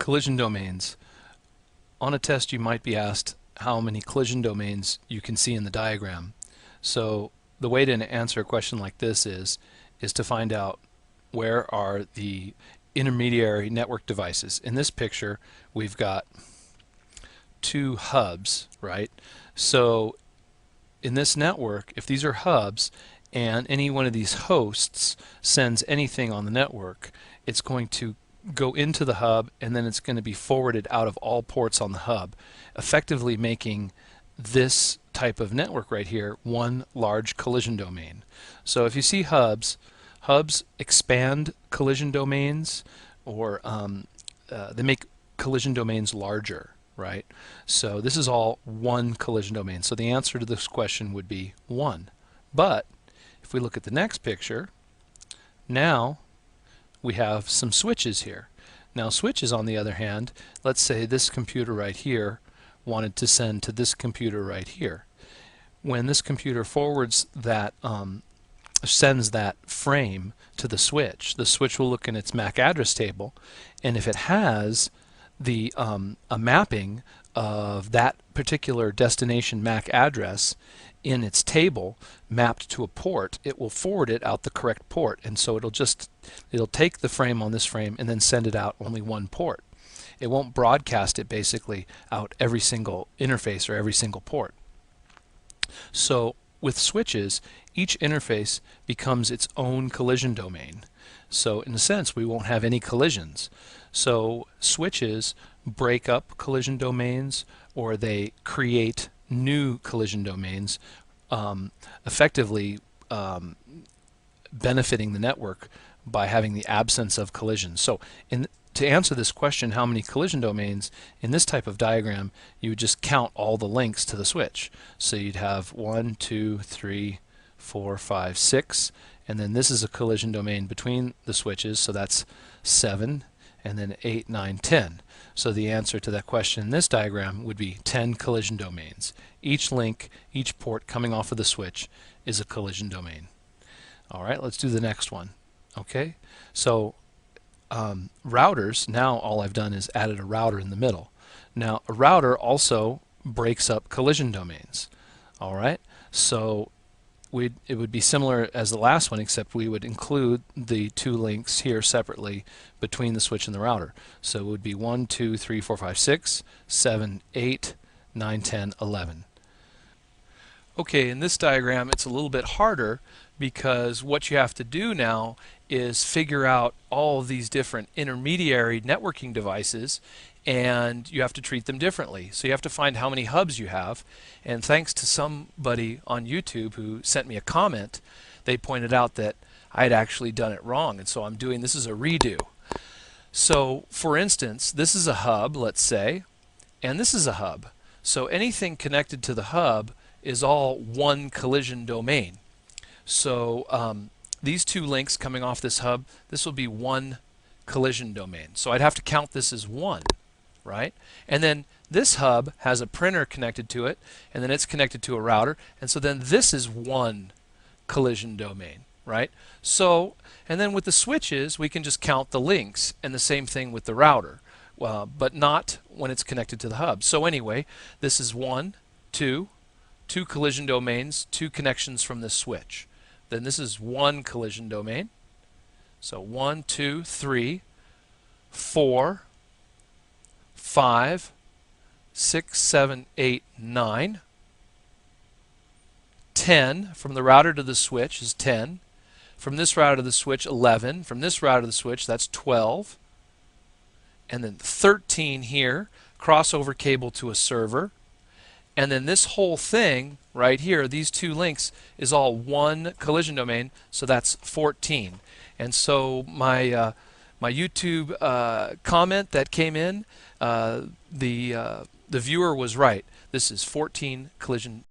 Collision domains. On a test you might be asked how many collision domains you can see in the diagram. So the way to answer a question like this is to find out where are the intermediary network devices. In this picture we've got two hubs, right? So in this network, if these are hubs and any one of these hosts sends anything on the network, it's going to go into the hub and then it's going to be forwarded out of all ports on the hub, effectively making this type of network right here one large collision domain. So if you see hubs expand collision domains, or they make collision domains larger, right? So this is all one collision domain. So the answer to this question would be 1. But if we look at the next picture, now we have some switches here. Now switches, on the other hand, let's say this computer right here wanted to send to this computer right here. When this computer forwards that, sends that frame to the switch will look in its MAC address table, and if it has the a mapping of that particular destination MAC address in its table mapped to a port, it will forward it out the correct port, and so it'll take the frame on this frame and then send it out only one port. It won't broadcast it basically out every single interface or every single port. So with switches, each interface becomes its own collision domain. So in a sense we won't have any collisions. So switches break up collision domains, or they create new collision domains, effectively benefiting the network by having the absence of collisions. So to answer this question, how many collision domains, in this type of diagram you would just count all the links to the switch. So you'd have 1, 2, 3, 4, 5, 6, and then this is a collision domain between the switches, so that's 7, and then 8, 9, 10. So the answer to that question in this diagram would be 10 collision domains. Each link, each port coming off of the switch is a collision domain. Alright, let's do the next one. Okay, so routers, now all I've done is added a router in the middle. Now a router also breaks up collision domains. Alright, so it would be similar as the last one, except we would include the two links here separately between the switch and the router. So it would be 1, 2, 3, 4, 5, 6, 7, 8, 9, 10, 11. Okay, in this diagram it's a little bit harder because what you have to do now is figure out all of these different intermediary networking devices, and you have to treat them differently. So you have to find how many hubs you have, and thanks to somebody on YouTube who sent me a comment, they pointed out that I had actually done it wrong, and so I'm doing this as a redo. So for instance, this is a hub, let's say, and this is a hub. So anything connected to the hub is all one collision domain. So these two links coming off this hub, this will be one collision domain. So I'd have to count this as 1, right? And then this hub has a printer connected to it, and then it's connected to a router, and so then this is one collision domain, right? So, and then with the switches we can just count the links, and the same thing with the router, but not when it's connected to the hub. So anyway, this is 1, 2 collision domains, 2 connections from this switch. Then this is 1 collision domain. So 1, 2, 3, 4, 5, 6, 7, 8, 9. 10 from the router to the switch is 10. From this router to the switch, 11. From this router to the switch, that's 12. And then 13 here, crossover cable to a server. And then this whole thing right here, these two links, is all one collision domain, so that's 14. And so my YouTube comment that came in, the viewer was right. This is 14 collision